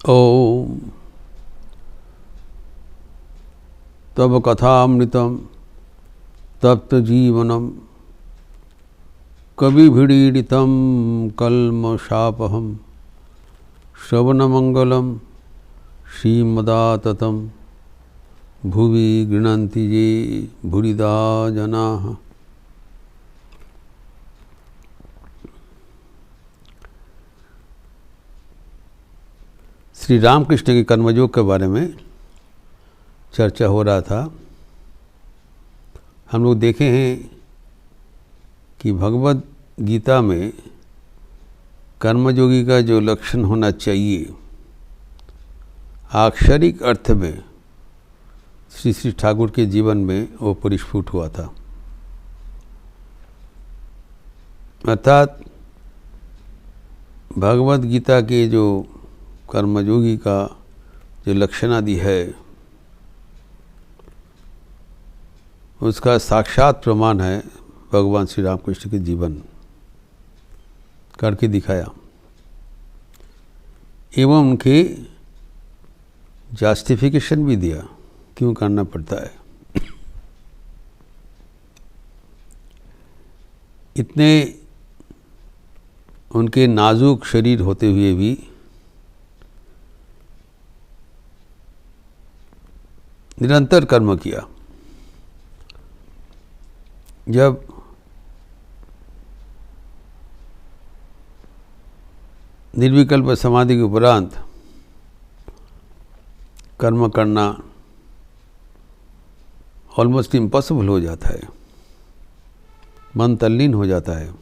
ओम तब कथामृतम तप्त जीवनम कविभिडीडितं कल्मषापहं श्रवणमंगलम श्रीमदाततं भुवि गृह्णन्ति ये भूरिदा जनाः। श्री रामकृष्ण के कर्मयोग के बारे में चर्चा हो रहा था। हम लोग देखे हैं कि भगवद गीता में कर्मयोगी का जो लक्षण होना चाहिए आक्षरिक अर्थ में श्री श्री ठाकुर के जीवन में वो परिस्फुट हुआ था। अर्थात भगवद गीता के जो कर्मयोगी का जो लक्षण आदि है उसका साक्षात प्रमाण है भगवान श्री रामकृष्ण के जीवन करके दिखाया एवं उनके जस्टिफिकेशन भी दिया क्यों करना पड़ता है। इतने उनके नाजुक शरीर होते हुए भी निरंतर कर्म किया। जब निर्विकल्प समाधि के उपरांत कर्म करना ऑलमोस्ट इम्पॉसिबल हो जाता है, मन तल्लीन हो जाता है,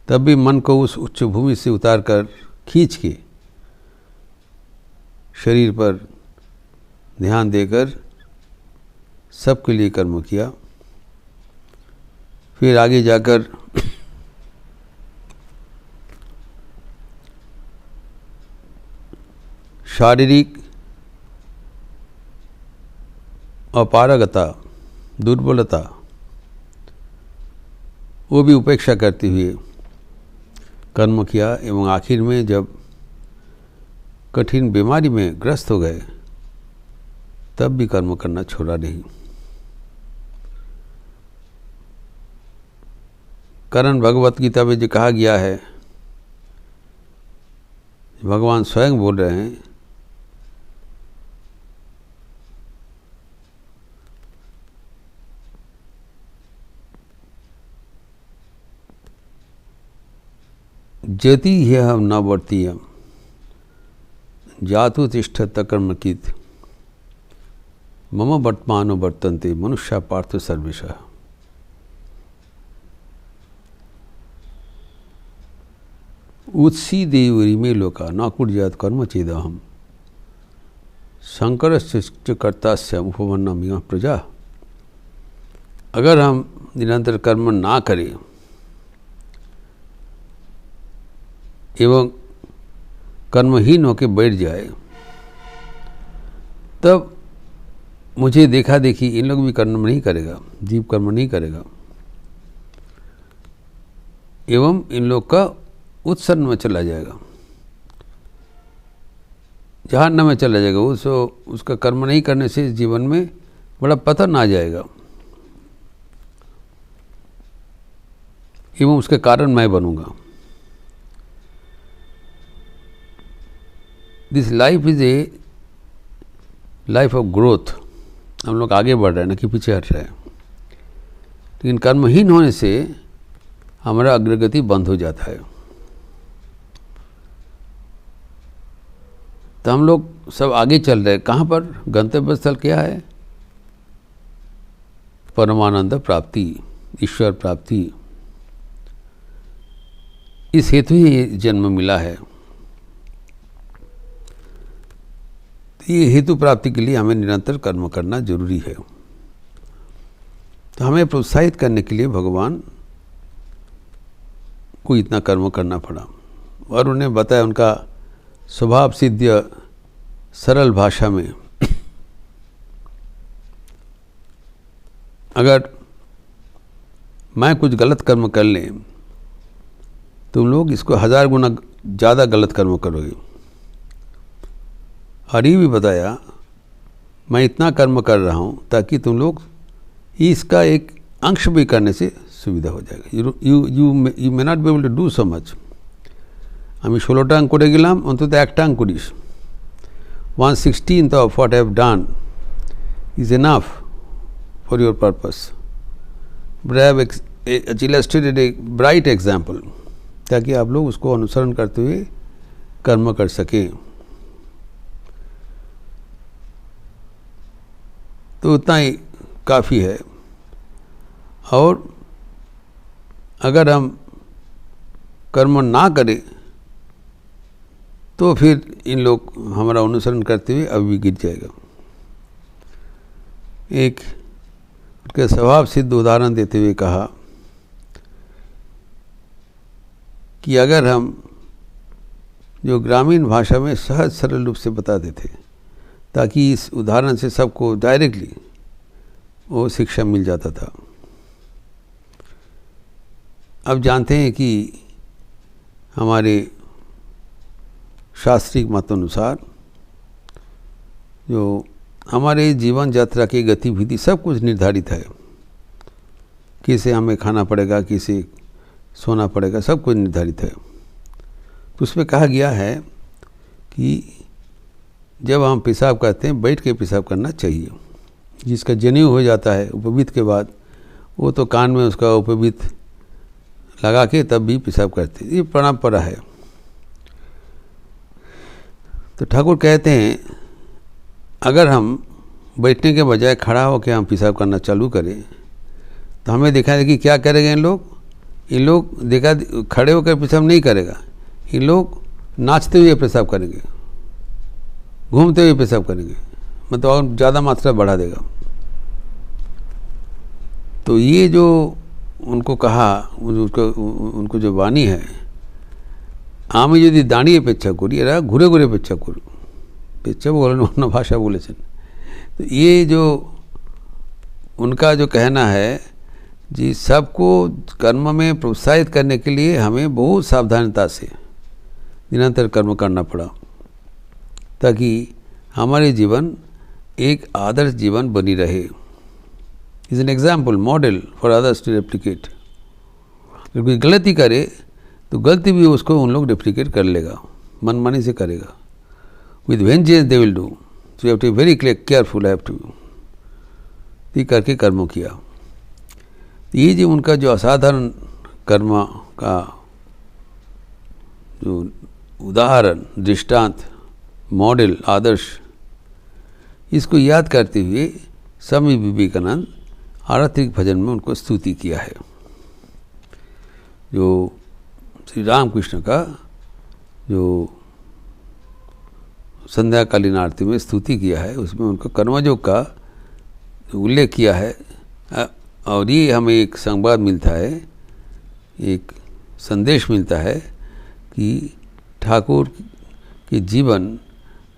तब भी मन को उस उच्च भूमि से उतार कर खींच के शरीर पर ध्यान देकर सबके लिए कर्म किया। फिर आगे जाकर शारीरिक अपारगता दुर्बलता वो भी उपेक्षा करते हुए कर्म किया एवं आखिर में जब कठिन बीमारी में ग्रस्त हो गए तब भी कर्म करना छोड़ा नहीं। कारण भगवत गीता में जो कहा गया है, भगवान स्वयं बोल रहे हैं, जति ह्यहं न वर्तीयं जातु तिष्ठत कर्मकृत् मम वर्तमानो वर्तन्ते मनुष्या पार्थ सर्वेशः। उत्सीदेव इमे लोका न कुर्यात् कर्म चेदहम् शंकरस्य कर्तास्य उपपन्नमिह प्रजा। अगर हम निरंतर कर्म ना करें एवं कर्महीन होकर बैठ जाए तब मुझे देखा देखी इन लोग भी कर्म नहीं करेगा, जीव कर्म नहीं करेगा एवं इन लोग का उत्सन्न में चला जाएगा, जहन्नम में चला जाएगा। उसका कर्म नहीं करने से जीवन में बड़ा पतन आ जाएगा एवं उसके कारण मैं बनूंगा। This life is a life of growth. हम लोग आगे बढ़ रहे हैं ना कि पीछे हट रहे हैं, लेकिन कर्महीन होने से हमारा अग्रगति बंद हो जाता है। तो हम लोग सब आगे चल रहे हैं, कहाँ पर? गंतव्य स्थल क्या है? परमानंद प्राप्ति, ईश्वर प्राप्ति। इस हेतु ही ये जन्म मिला है। ये हेतु प्राप्ति के लिए हमें निरंतर कर्म करना जरूरी है। तो हमें प्रोत्साहित करने के लिए भगवान को इतना कर्म करना पड़ा और उन्हें बताया उनका स्वभाव सिद्ध सरल भाषा में, अगर मैं कुछ गलत कर्म कर लें तुम लोग इसको 1000 गुना ज़्यादा गलत कर्म करोगे। हरि भी बताया मैं इतना कर्म कर रहा हूँ ताकि तुम लोग इसका एक अंश भी करने से सुविधा हो जाएगा। You may not be able to do so much. আমি 16টা অঙ্ক করে গেলাম, অন্তত একটা অঙ্ক করিস। 1/16 of what I have done is enough for your purpose. But I have illustrated a bright example ताकि आप लोग उसको अनुसरण करते हुए कर्म कर सकें। तो उतना ही काफ़ी है। और अगर हम कर्म ना करें तो फिर इन लोग हमारा अनुसरण करते हुए अभी गिर जाएगा। एक उनके स्वभाव सिद्ध उदाहरण देते हुए कहा कि अगर हम जो ग्रामीण भाषा में सहज सरल रूप से बताते थे ताकि इस उदाहरण से सबको डायरेक्टली वो शिक्षा मिल जाता था। अब जानते हैं कि हमारे शास्त्रीय मतानुसार जो हमारे जीवन यात्रा की गतिविधि सब कुछ निर्धारित है। किसे हमें खाना पड़ेगा, किसे सोना पड़ेगा, सब कुछ निर्धारित है। तो उसमें कहा गया है कि जब हम पेशाब करते हैं बैठ के पेशाब करना चाहिए। जिसका जनेऊ हो जाता है उपवीत के बाद, वो तो कान में उसका उपवीत लगा के तब भी पेशाब करते हैं। ये परंपरा है। तो ठाकुर कहते हैं अगर हम बैठने के बजाय खड़ा होकर हम पेशाब करना चालू करें तो हमें देखा है कि क्या करेंगे इन लोग देखा खड़े होकर पेशाब नहीं करेगा, इन लोग नाचते हुए पेशाब करेंगे, घूमते हुए पेशाब करेंगे, मतलब और ज़्यादा मात्रा बढ़ा देगा। तो ये जो उनको कहा, उनको जो वाणी है, আমি যদি দাঁড়িয়ে পেচ্ছাপ করি এরা ঘুরে ঘুরে পেচ্ছাপ করবে। পেচ্ছাপ বলেন অন্য भाषा बोलेছেন। तो ये जो उनका जो कहना है जी सबको कर्म में प्रोत्साहित करने के लिए हमें बहुत सावधानता से निरंतर कर्म करना पड़ा ताकि हमारे जीवन एक आदर्श जीवन बनी रहे। Is an example model for others to replicate. अगर कोई गलती करे तो गलती भी उसको उन लोग रेप्लिकेट कर लेगा, मनमानी से करेगा। With vengeance they will do. So you have to be very careful, have to. ये करके कर्म किया। ये जो उनका जो असाधारण कर्म का जो उदाहरण, दृष्टांत, मॉडल, आदर्श, इसको याद करते हुए स्वामी विवेकानंद आरतिक भजन में उनको स्तुति किया है। जो श्री रामकृष्ण का जो संध्याकालीन आरती में स्तुति किया है उसमें उनका कर्मयोग का उल्लेख किया है। और ये हमें एक संवाद मिलता है, एक संदेश मिलता है कि ठाकुर के जीवन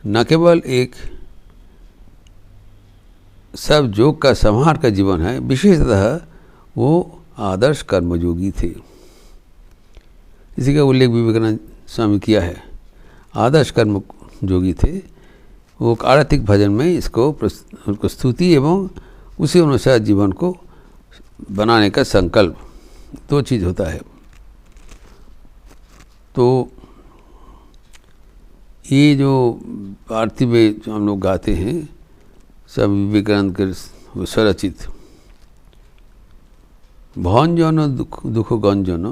न केवल एक सब योग का संहार का जीवन है, विशेषतः वो आदर्श कर्मयोगी थे। इसी का उल्लेख विवेकानंद स्वामी किया है। आदर्श कर्म योगी थे। वो आरतिक भजन में इसको उनको स्तुति एवं उसी अनुसार जीवन को बनाने का संकल्प, दो चीज़ होता है। तो ये जो आरती में जो हम लोग गाते हैं स्वामी विवेकानंद के स्वरचित, भंजन दुख गंजन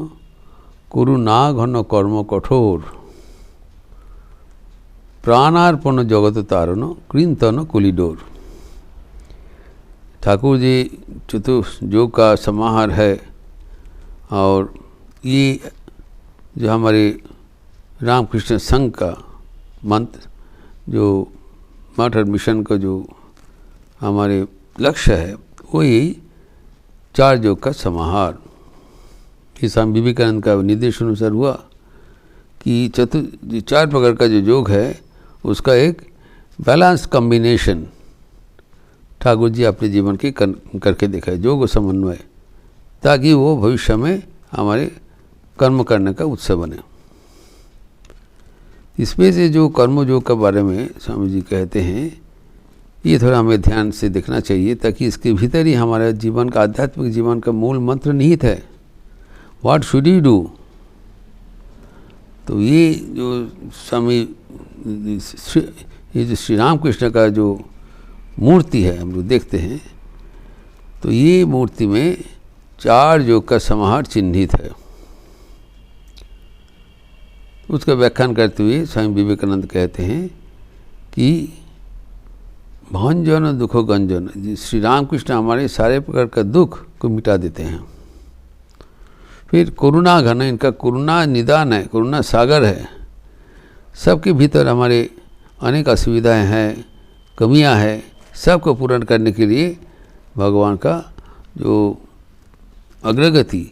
করুণা ঘন কর্ম কঠোর प्राणार्पण जगत तारण कृंतन कुलिडोर। ठाकुर जी चतुर्योग का समाहार है। और ये जो हमारे रामकृष्ण संघ का मंत्र, जो मठ और मिशन का जो हमारे लक्ष्य है, वो यही चार योग का समाहार। स्वामी विवेकानंद का निर्देश अनुसार हुआ कि चार प्रकार का जो योग है उसका एक बैलेंस कॉम्बिनेशन ठाकुर जी अपने जीवन के करके दिखाए, योग समन्वय, ताकि वो भविष्य में हमारे कर्म करने का उत्सव बने। इसमें से जो कर्मयोग के बारे में स्वामी जी कहते हैं, ये थोड़ा हमें ध्यान से देखना चाहिए, ताकि इसके भीतर ही हमारे जीवन का, आध्यात्मिक जीवन का मूल मंत्र निहित है। What should you do. तो ये जो स्वामी, ये जो श्री राम कृष्ण का जो मूर्ति है हम लोग देखते हैं, तो ये मूर्ति में 4 योग का समाहार चिन्हित है। उसका व्याख्यान करते हुए स्वामी विवेकानंद कहते हैं कि भंजन दुखो गंजन, श्री राम कृष्ण हमारे सारे प्रकार का दुख को मिटा देते हैं। फिर करुणा घन, इनका करुणा निदान है, करुणा सागर है। सबके भीतर हमारे अनेक असुविधाएं हैं, कमियां हैं, सबको पूर्ण करने के लिए भगवान का जो अग्रगति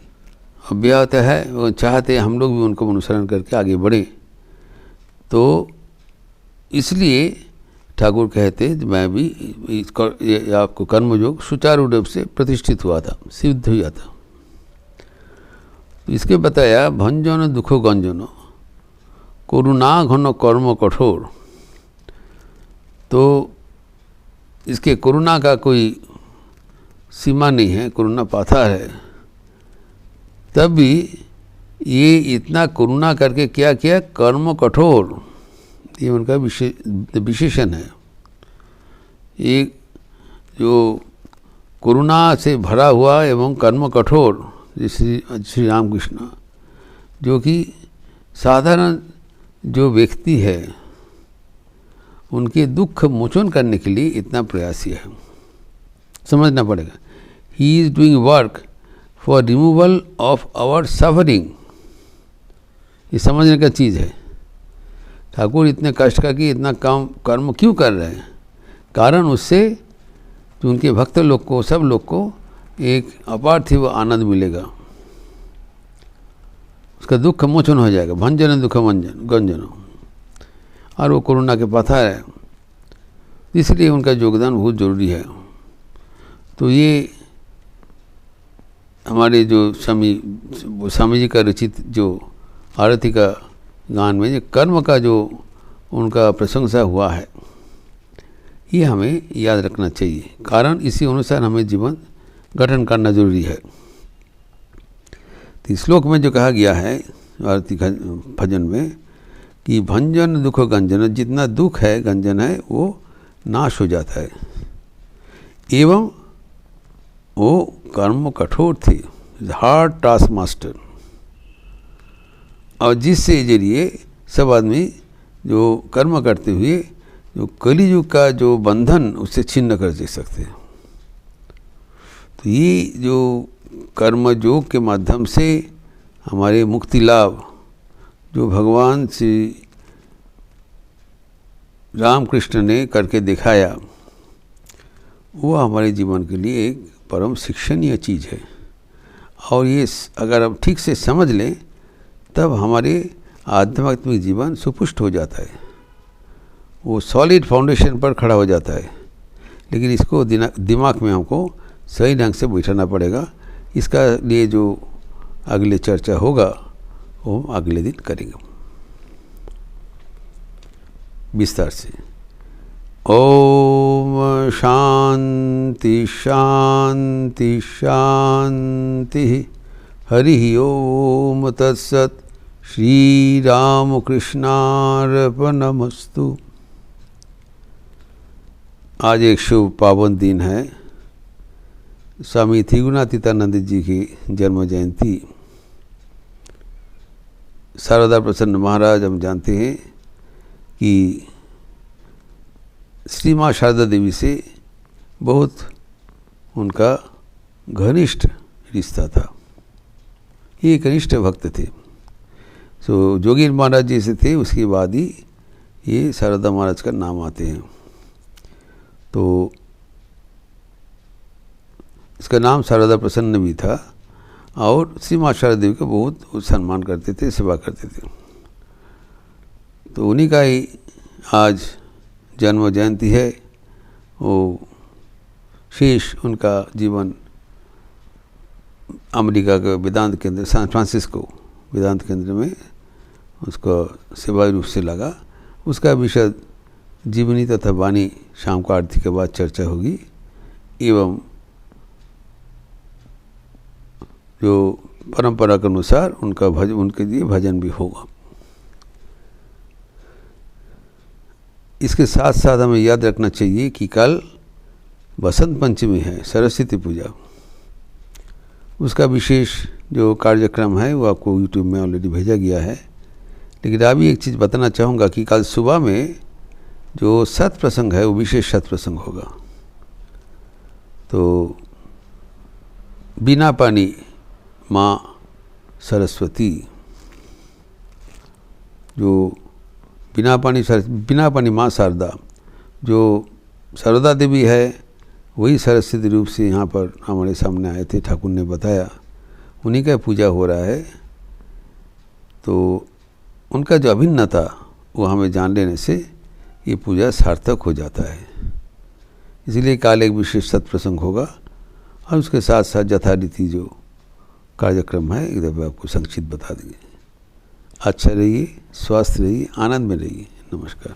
अव्याहत है, वो चाहते हैं हम लोग भी उनको अनुसरण करके आगे बढ़ें। तो इसलिए ठाकुर कहते हैं मैं भी आपको कर्मयोग सुचारू रूप से प्रतिष्ठित हुआ था, सिद्ध हुआ था। तो इसके बताया भंजन दुखो गंजनो, करुणा घन कर्म कठोर। तो इसके करुणा का कोई सीमा नहीं है, करुणा पाथा है। तब भी ये इतना करुणा करके क्या किया, कर्म कठोर, ये उनका विशेषण है। एक जो करुणा से भरा हुआ एवं कर्म कठोर श्री रामकृष्ण, जो कि साधारण जो व्यक्ति है उनके दुख मोचन करने के लिए इतना प्रयासी है, समझना पड़ेगा। He is doing work for removal of our suffering, ये समझने का चीज़ है। ठाकुर इतने कष्ट करके इतना काम कर्म क्यों कर रहे हैं, कारण उससे जो उनके भक्त लोग को, सब लोग को एक अपार्थिव आनंद मिलेगा, उसका दुख मोचन हो जाएगा। भंजन दुख मंजन गंजन, और वो करुणा के पथार है, इसलिए उनका योगदान बहुत जरूरी है। तो ये हमारे जो स्वामी जी का रचित जो आरती का गान में जो कर्म का जो उनका प्रशंसा हुआ है, ये हमें याद रखना चाहिए, कारण इसी अनुसार हमें जीवन गठन करना जरूरी है। तो श्लोक में जो कहा गया है आरती भजन में कि भंजन दुख गंजन, जितना दुख है गंजन है वो नाश हो जाता है, एवं वो कर्म कठोर थे, हार्ड टास्क मास्टर, और जिससे जरिए सब आदमी जो कर्म करते हुए जो कलियुग का जो बंधन उससे छिन्न कर दे सकते हैं। तो ये जो कर्म योग के माध्यम से हमारे मुक्ति लाभ जो भगवान श्री रामकृष्ण ने करके दिखाया, वो हमारे जीवन के लिए एक परम शिक्षणीय चीज़ है। और ये अगर हम ठीक से समझ लें तब हमारे आध्यात्मिक जीवन सुपुष्ट हो जाता है, वो सॉलिड फाउंडेशन पर खड़ा हो जाता है। लेकिन इसको दिमाग में हमको सही ढंग से बैठाना पड़ेगा। इसका लिए जो अगले चर्चा होगा वो अगले दिन करेंगे विस्तार से। ओम शांति शांति शांति। हरि ओम तत्सत। श्री राम कृष्णार्पणमस्तु। आज एक शुभ पावन दिन है, स्वामी त्रिगुणातीतानंद जी की जन्म जयंती। शारदा प्रसन्न महाराज हम जानते हैं कि श्री माँ शारदा देवी से बहुत उनका घनिष्ठ रिश्ता था, ये घनिष्ठ भक्त थे। सो जोगीर महाराज जी से थे, उसके बाद ही ये शारदा महाराज का नाम आते हैं। तो इसका नाम शारदा प्रसन्न भी था, और श्री माँ शारदा देवी का बहुत सम्मान करते थे, सेवा करते थे। तो उन्हीं का ही आज जन्म जयंती है। वो शेष उनका जीवन अमेरिका के वेदांत केंद्र, सैन फ्रांसिस्को वेदांत केंद्र में उसको सेवाई रूप से लगा। उसका विषय जीवनी तथा वाणी शाम को आरती के बाद चर्चा होगी एवं जो परंपरा के अनुसार उनका भजन, उनके लिए भजन भी होगा। इसके साथ साथ हमें याद रखना चाहिए कि कल बसंत पंचमी है, सरस्वती पूजा। उसका विशेष जो कार्यक्रम है वो आपको यूट्यूब में ऑलरेडी भेजा गया है। लेकिन अभी एक चीज़ बताना चाहूँगा कि कल सुबह में जो सत्प्रसंग है वो विशेष सत्प्रसंग होगा। तो बिना पानी माँ सरस्वती, जो बिना पानी माँ शारदा, जो शारदा देवी है वही सरस्वती रूप से यहाँ पर हमारे सामने आए थे, ठाकुर ने बताया, उन्हीं का पूजा हो रहा है। तो उनका जो अभिन्नता वो हमें जान लेने से ये पूजा सार्थक हो जाता है। इसलिए कल एक विशेष सत्प्रसंग होगा और उसके साथ साथ यथारीति जो कार्यक्रम है एक दफ़ा आपको संक्षिप्त बता देंगे। अच्छा रहिए, स्वस्थ रहिए, आनंद में रहिए। नमस्कार।